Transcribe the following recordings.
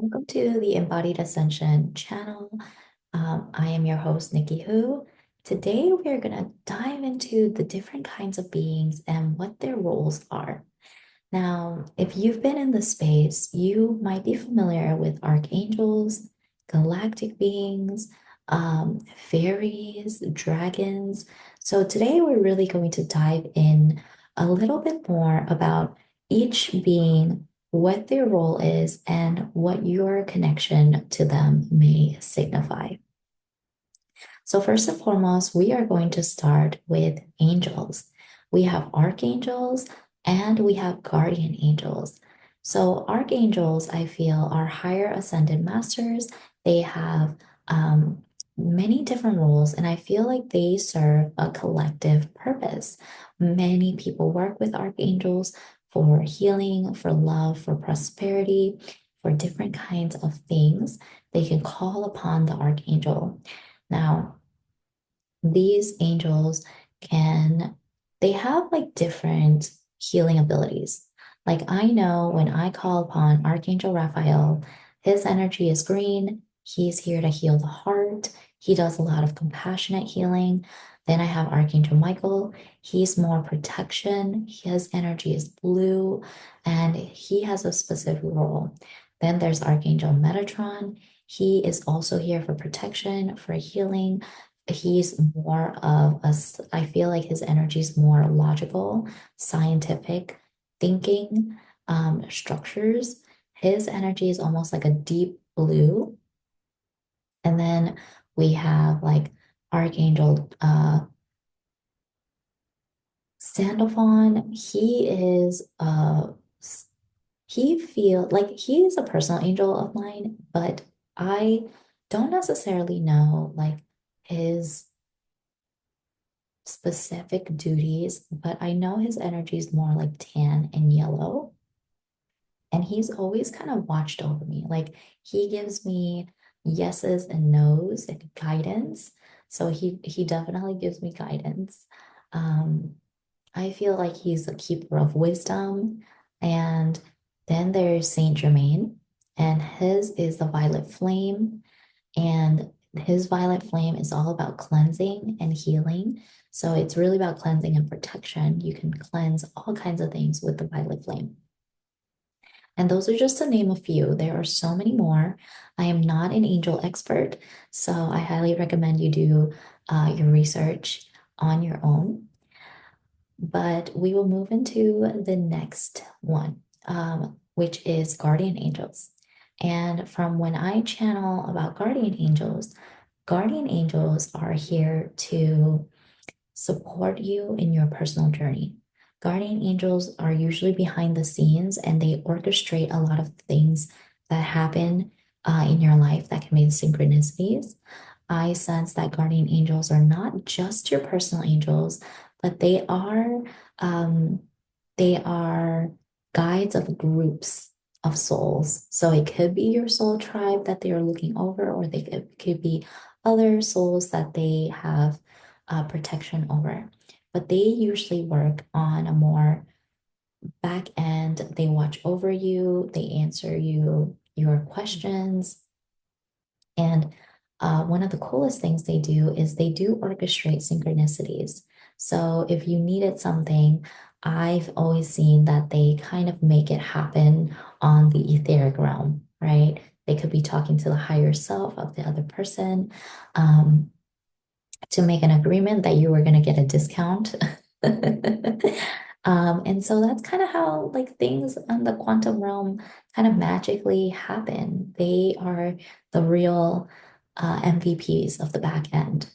Welcome to the Embodied Ascension channel. I am your host, Nikki Hu. Today, we are going to dive into the different kinds of beings and what their roles are. Now, if you've been in the space, you might be familiar with archangels, galactic beings, fairies, dragons. So today we're really going to dive in a little bit more about each being, what their role is, and what your connection to them may signify. So first and foremost, we are going to start with angels. We have archangels and we have guardian angels. So archangels, I feel, are higher ascended masters. They have many different roles, and I feel like they serve a collective purpose. Many people work with archangels for healing, for love, for prosperity, for different kinds of things. They can call upon the archangel. Now, these angels can, they have like different healing abilities. Like I know when I call upon Archangel Raphael, his energy is green. He's here to heal the heart. He does a lot of compassionate healing. Then I have Archangel Michael. He's more protection. His energy is blue and he has a specific role. Then there's Archangel Metatron. He is also here for protection, for healing. He's more of I feel like his energy is more logical, scientific thinking, structures. His energy is almost like a deep blue. And then we have like Archangel Sandalphon. He is he feel like he is a personal angel of mine, but I don't necessarily know like his specific duties, but I know his energy is more like tan and yellow. And he's always kind of watched over me. Like he gives me yeses and nos and guidance. So he definitely gives me guidance. Um, I feel like he's a keeper of wisdom. And then there's Saint Germain, and his is the violet flame. And his violet flame is all about cleansing and healing. So it's really about cleansing and protection. You can cleanse all kinds of things with the violet flame. And those are just to name a few. There are so many more. I am not an angel expert, so I highly recommend you do your research on your own. But we will move into the next one, which is guardian angels. And from when I channel about guardian angels are here to support you in your personal journey. Guardian angels are usually behind the scenes and they orchestrate a lot of things that happen in your life that can be synchronicities. I sense that guardian angels are not just your personal angels, but um, they are guides of groups of souls. So it could be your soul tribe that they are looking over, or could be other souls that they have protection over. But they usually work on a more back end. They watch over you, they answer your questions. And one of the coolest things they do is they do orchestrate synchronicities. So if you needed something, I've always seen that they kind of make it happen on the etheric realm, right? They could be talking to the higher self of the other person to make an agreement that you were going to get a discount. And so that's kind of how like things on the quantum realm kind of magically happen. They are the real MVPs of the back end.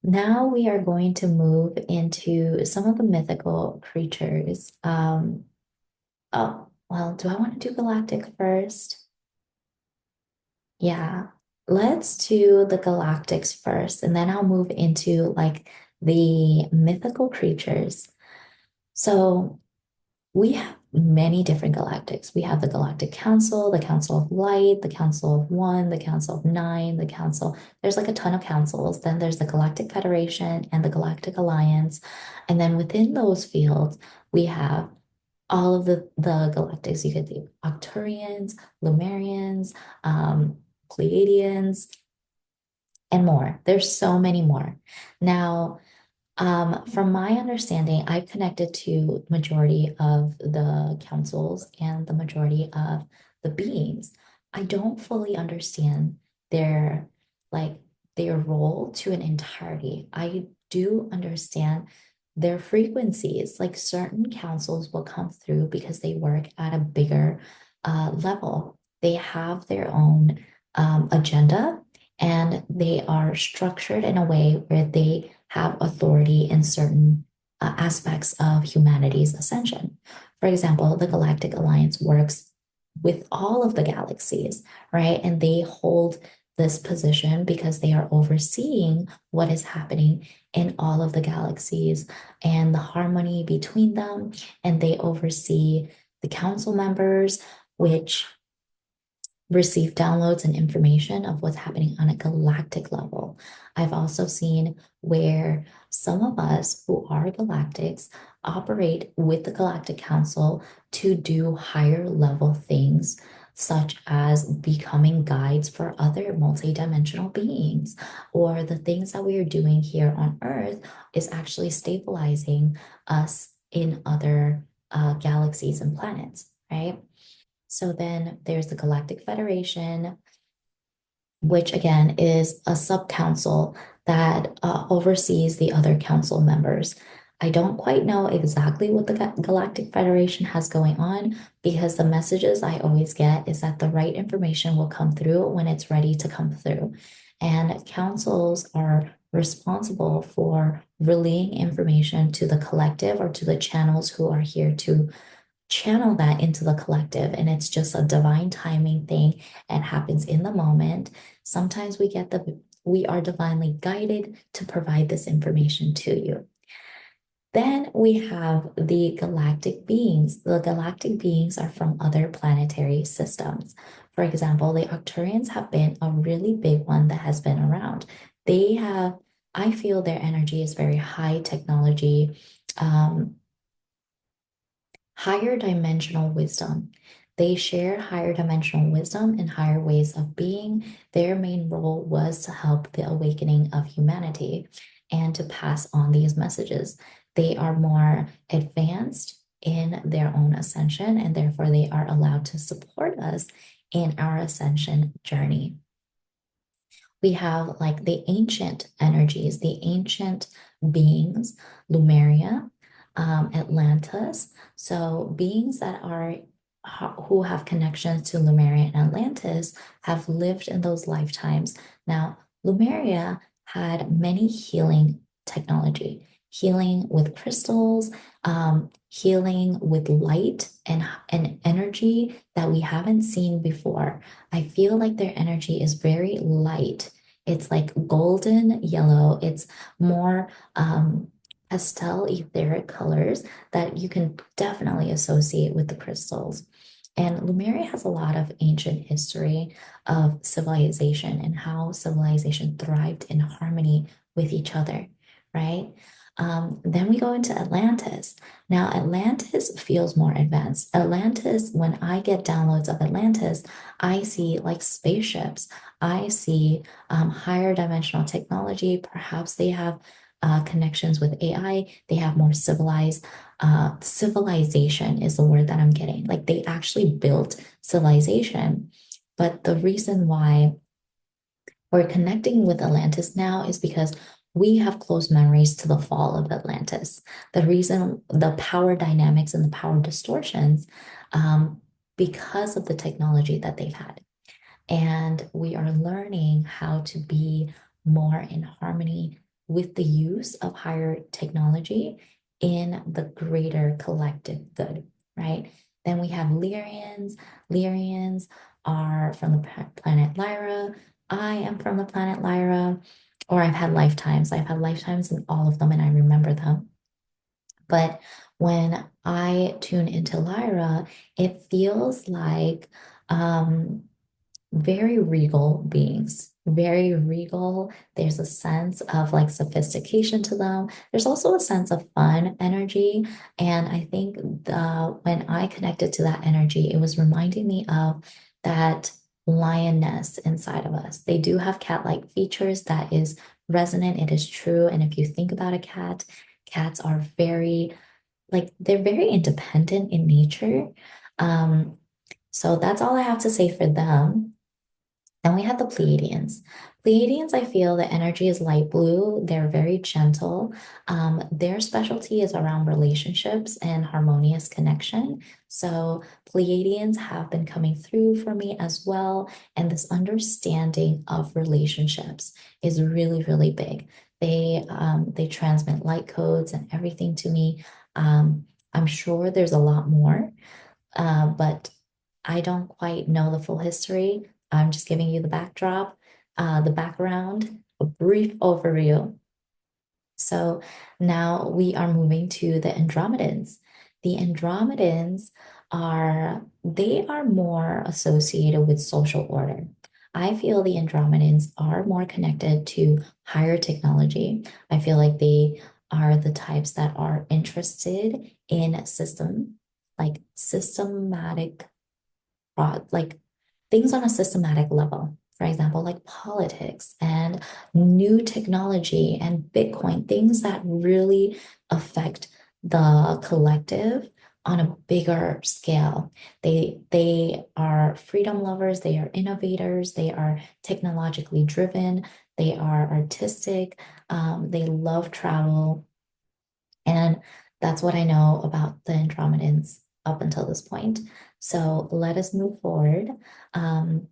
Now we are going to move into some of the mythical creatures. Oh, well, do I want to do galactic first? Yeah, let's do the galactics first, and then I'll move into like the mythical creatures. So we have many different galactics. We have the Galactic Council, the Council of Light, the Council of One, the Council of Nine, the Council. There's like a ton of councils. Then there's the Galactic Federation and the Galactic Alliance. And then within those fields, we have all of the galactics. You get the Octurians, Lumerians, Pleiadians, and more. There's so many more. Now, from my understanding, I've connected to majority of the councils and the majority of the beings. I don't fully understand their like their role to an entirety. I do understand their frequencies. Like certain councils will come through because they work at a bigger level. They have their own agenda and they are structured in a way where they have authority in certain aspects of humanity's ascension. For example, the Galactic Alliance works with all of the galaxies, right? And they hold this position because they are overseeing what is happening in all of the galaxies and the harmony between them. And they oversee the council members, which receive downloads and information of what's happening on a galactic level. I've also seen where some of us who are galactics operate with the Galactic Council to do higher level things, such as becoming guides for other multidimensional beings, or the things that we are doing here on Earth is actually stabilizing us in other galaxies and planets, right? So then there's the Galactic Federation, which again is a sub-council that oversees the other council members. I don't quite know exactly what the Galactic Federation has going on because the messages I always get is that the right information will come through when it's ready to come through. And councils are responsible for relaying information to the collective or to the channels who are here to channel that into the collective, and it's just a divine timing thing and happens in the moment. Sometimes we are divinely guided to provide this information to you. Then we have the galactic beings. The galactic beings are from other planetary systems. For example, the Arcturians have been a really big one that has been around. They have, I feel their energy is very high technology, um, higher dimensional wisdom. They share higher dimensional wisdom and higher ways of being. Their main role was to help the awakening of humanity and to pass on these messages. They are more advanced in their own ascension, and therefore they are allowed to support us in our ascension journey. We have like the ancient energies, the ancient beings, Lumeria, Atlantis. So beings that are who have connections to Lumeria and Atlantis have lived in those lifetimes. Now, Lumeria had many healing technology, healing with crystals, healing with light and energy that we haven't seen before. I feel like their energy is very light. It's like golden yellow. It's more pastel etheric colors that you can definitely associate with the crystals. And Lemuria has a lot of ancient history of civilization and how civilization thrived in harmony with each other, right? Then we go into Atlantis. Now, Atlantis feels more advanced. Atlantis, when I get downloads of Atlantis, I see like spaceships. I see higher dimensional technology. Perhaps they have connections with AI. They have more civilized. Civilization is the word that I'm getting. Like they actually built civilization. But the reason why we're connecting with Atlantis now is because we have close memories to the fall of Atlantis. The reason, the power dynamics and the power distortions, because of the technology that they've had. And we are learning how to be more in harmony with the use of higher technology in the greater collective good, right? Then we have Lyrians. Lyrians are from the planet Lyra. I am from the planet Lyra, or I've had lifetimes. I've had lifetimes in all of them, and I remember them. But when I tune into Lyra, it feels like very regal beings, very regal. There's a sense of like sophistication to them. There's also a sense of fun energy. And I think when I connected to that energy, it was reminding me of that lioness inside of us. They do have cat-like features that is resonant. It is true. And if you think about a cat, cats are very like they're very independent in nature. Um, so that's all I have to say for them. Then we have the Pleiadians. Pleiadians, I feel the energy is light blue. They're very gentle. Their specialty is around relationships and harmonious connection. So Pleiadians have been coming through for me as well. And this understanding of relationships is really, really big. They transmit light codes and everything to me. I'm sure there's a lot more, but I don't quite know the full history. I'm just giving you the backdrop, the background, a brief overview. So now we are moving to the Andromedans. The Andromedans they are more associated with social order. I feel the Andromedans are more connected to higher technology. I feel like they are the types that are interested in like systematic like things on a systematic level. For example, like politics and new technology and Bitcoin, things that really affect the collective on a bigger scale. They are freedom lovers, they are innovators, they are technologically driven, they are artistic, they love travel. And that's what I know about the Andromedans up until this point. So let us move forward. Um,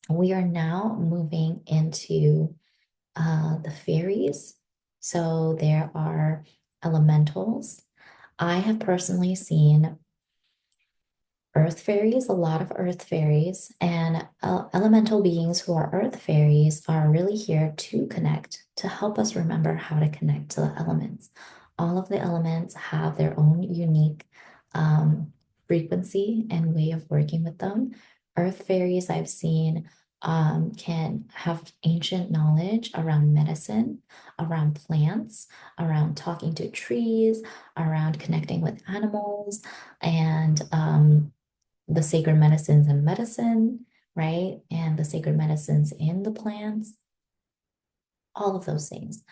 we are now moving into the fairies. So there are elementals. I have personally seen earth fairies, a lot of earth fairies, and elemental beings who are earth fairies are really here to connect, to help us remember how to connect to the elements. All of the elements have their own unique frequency and way of working with them. Earth fairies I've seen can have ancient knowledge around medicine, around plants, around talking to trees, around connecting with animals, and the sacred medicines in medicine, right? And the sacred medicines in the plants, all of those things.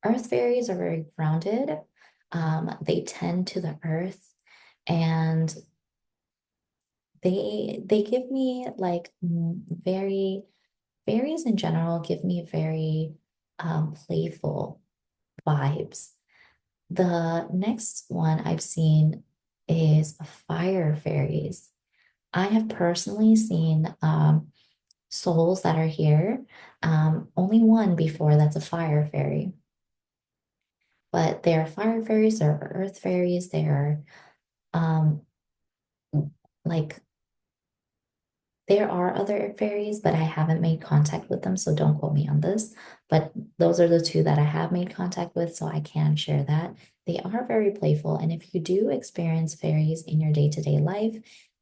Earth fairies are very grounded. They tend to the earth and they give me like very fairies in general give me very playful vibes. The next one I've seen is fire fairies. I have personally seen souls that are here. Only one before that's a fire fairy, but they're fire fairies, they're earth fairies, they're um, like there are other fairies, but I haven't made contact with them, so don't quote me on this. But those are the two that I have made contact with, so I can share that. They are very playful, and if you do experience fairies in your day-to-day life,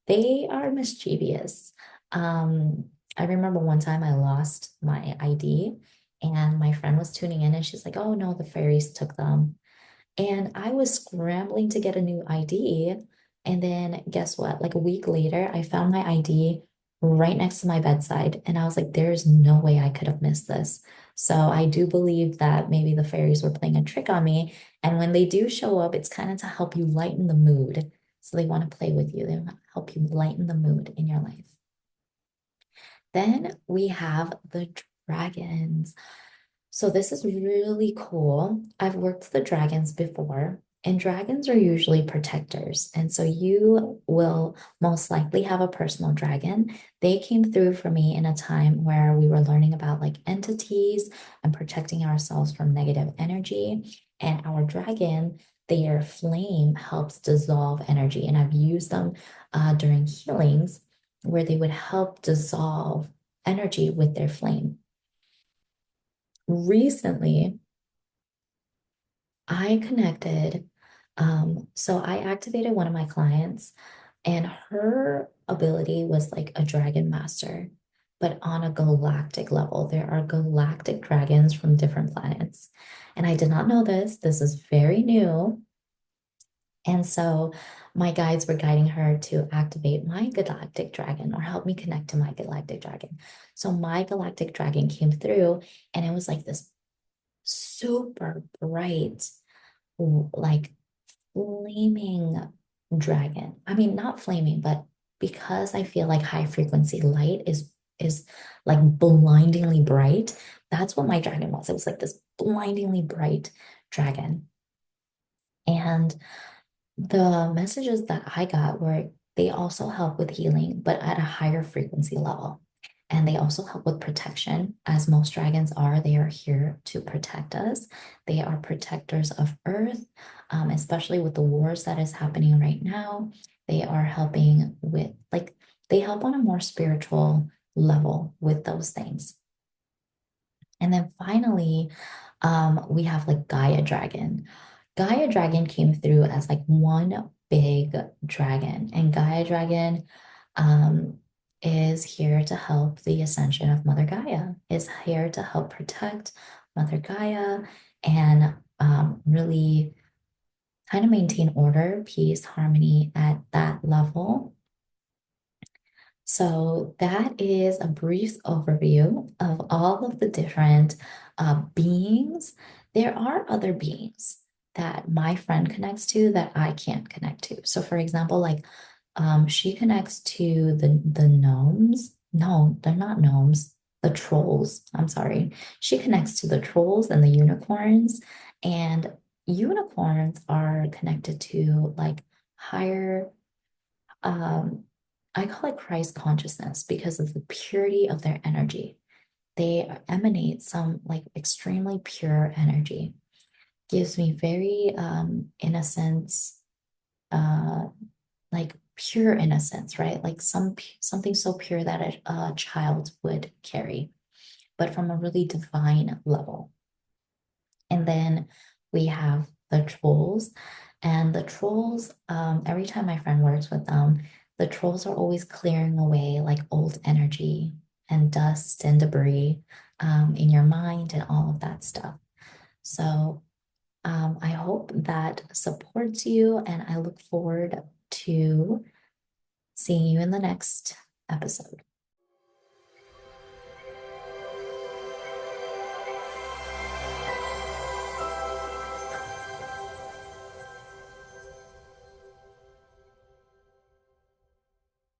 they are mischievous. I remember one time I lost my ID, and my friend was tuning in, and she's like, "Oh no, the fairies took them." And I was scrambling to get a new ID. And then guess what? Like a week later, I found my ID right next to my bedside. And I was like, there's no way I could have missed this. So I do believe that maybe the fairies were playing a trick on me. And when they do show up, it's kind of to help you lighten the mood. So they want to play with you, they want to help you lighten the mood in your life. Then we have the dragons. So this is really cool. I've worked with the dragons before, and dragons are usually protectors. And so you will most likely have a personal dragon. They came through for me in a time where we were learning about like entities and protecting ourselves from negative energy. And our dragon, their flame helps dissolve energy. And I've used them during healings where they would help dissolve energy with their flame. Recently, I connected. So I activated one of my clients, and her ability was like a dragon master. but on a galactic level. There are galactic dragons from different planets. And I did not know this. This is very new. And so my guides were guiding her to activate my galactic dragon or help me connect to my galactic dragon. So my galactic dragon came through and it was like this super bright, like flaming dragon. I mean, not flaming, but because I feel like high frequency light is like blindingly bright, that's what my dragon was. It was like this blindingly bright dragon. And the messages that I got were they also help with healing, but at a higher frequency level. And they also help with protection, as most dragons are. They are here to protect us. They are protectors of Earth, especially with the wars that is happening right now. They are helping with, like, they help on a more spiritual level with those things. And then finally, we have like Gaia Dragon. Gaia Dragon came through as like one big dragon, and Gaia Dragon um, is here to help the ascension of Mother Gaia, is here to help protect Mother Gaia and really kind of maintain order, peace, harmony at that level. So that is a brief overview of all of the different beings. There are other beings that my friend connects to that I can't connect to. So for example, like she connects to the gnomes. No, they're not gnomes. The trolls. I'm sorry. She connects to the trolls and the unicorns. And unicorns are connected to like higher um, I call it Christ consciousness because of the purity of their energy. They emanate some like extremely pure energy. Gives me very innocence, uh, like pure innocence, right? Like something so pure that a child would carry, but from a really divine level. And then we have the trolls. And the trolls, every time my friend works with them, the trolls are always clearing away like old energy and dust and debris in your mind and all of that stuff. So I hope that supports you, and I look forward to seeing you in the next episode.